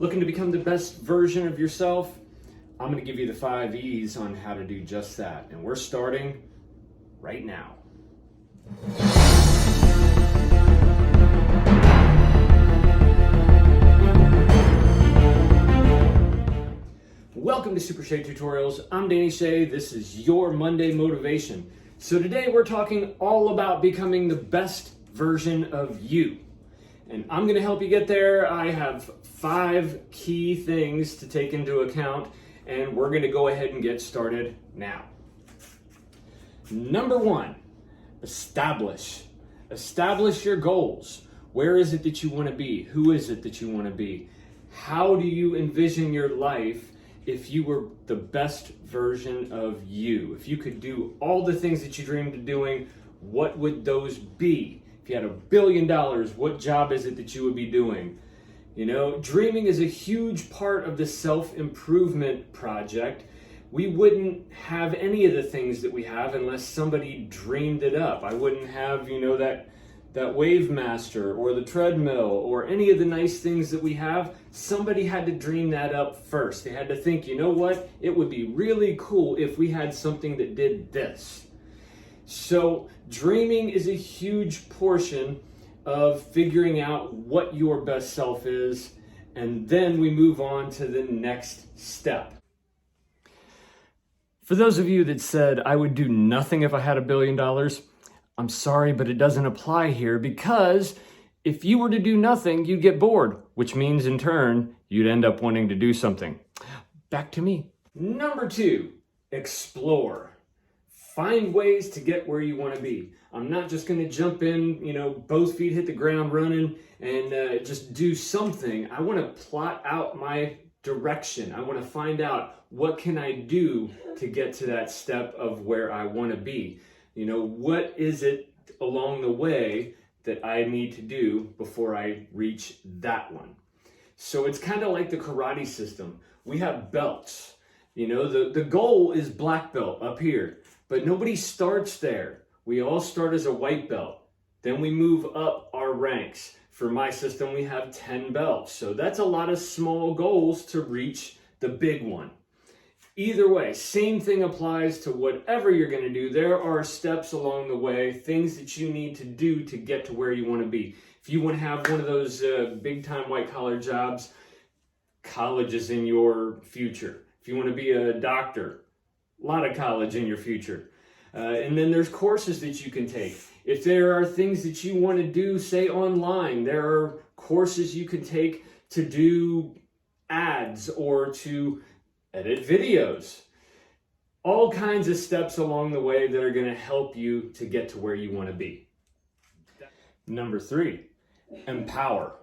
Looking to become the best version of yourself? I'm going to give you the 5 E's on how to do just that. And we're starting right now. Welcome to Super Shea Tutorials. I'm Danny Shea. This is your Monday motivation. So today we're talking all about becoming the best version of you. And I'm going to help you get there. I have 5 key things to take into account, and we're going to go ahead and get started now. Number 1, establish. Establish your goals. Where is it that you want to be? Who is it that you want to be? How do you envision your life if you were the best version of you? If you could do all the things that you dreamed of doing, what would those be? If you had $1 billion, what job is it that you would be doing? You know, dreaming is a huge part of the self-improvement project. We wouldn't have any of the things that we have unless somebody dreamed it up. I wouldn't have, that Wave Master or the treadmill or any of the nice things that we have. Somebody had to dream that up first. They had to think, you know what? It would be really cool if we had something that did this. So dreaming is a huge portion of figuring out what your best self is, and then we move on to the next step. For those of you that said I would do nothing if I had $1 billion, I'm sorry, but it doesn't apply here, because if you were to do nothing, you'd get bored, which means in turn, you'd end up wanting to do something. Back to me. Number 2, explore. Find ways to get where you want to be. I'm not just going to jump in, both feet hit the ground running and just do something. I want to plot out my direction. I want to find out what can I do to get to that step of where I want to be. What is it along the way that I need to do before I reach that one? So it's kind of like the karate system. We have belts. The goal is black belt up here. But nobody starts there. We all start as a white belt. Then we move up our ranks. For my system, we have 10 belts. So that's a lot of small goals to reach the big one. Either way, same thing applies to whatever you're going to do. There are steps along the way, things that you need to do to get to where you want to be. If you want to have one of those big-time white-collar jobs, college is in your future. If you want to be a doctor, a lot of college in your future. And then there's courses that you can take. If there are things that you want to do, say online, there are courses you can take to do ads or to edit videos. All kinds of steps along the way that are going to help you to get to where you want to be. Number 3, empower.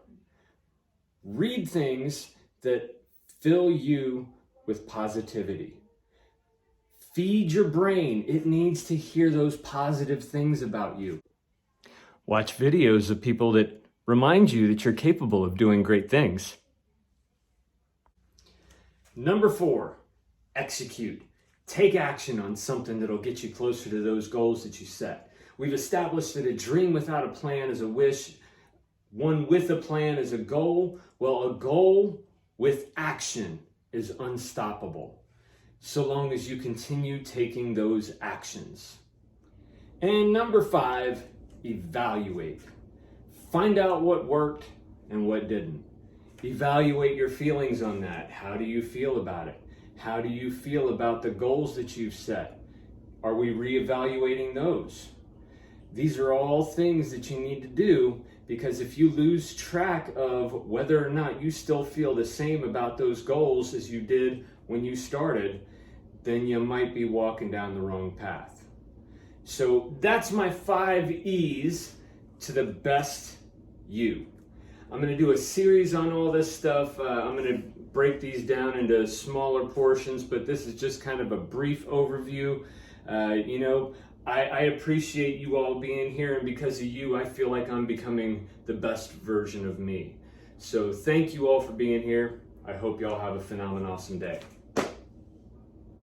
Read things that fill you with positivity. Feed your brain. It needs to hear those positive things about you. Watch videos of people that remind you that you're capable of doing great things. Number 4, execute. Take action on something that'll get you closer to those goals that you set. We've established that a dream without a plan is a wish. One with a plan is a goal. Well, a goal with action is unstoppable, so long as you continue taking those actions. And number 5, evaluate. Find out what worked and what didn't. Evaluate your feelings on that. How do you feel about it? How do you feel about the goals that you've set? Are we reevaluating those? These are all things that you need to do, because if you lose track of whether or not you still feel the same about those goals as you did when you started, then you might be walking down the wrong path. So that's my 5 E's to the best you. I'm going to do a series on all this stuff. I'm going to break these down into smaller portions, but this is just kind of a brief overview. I appreciate you all being here, and because of you, I feel like I'm becoming the best version of me. So thank you all for being here. I hope you all have a phenomenal, awesome day.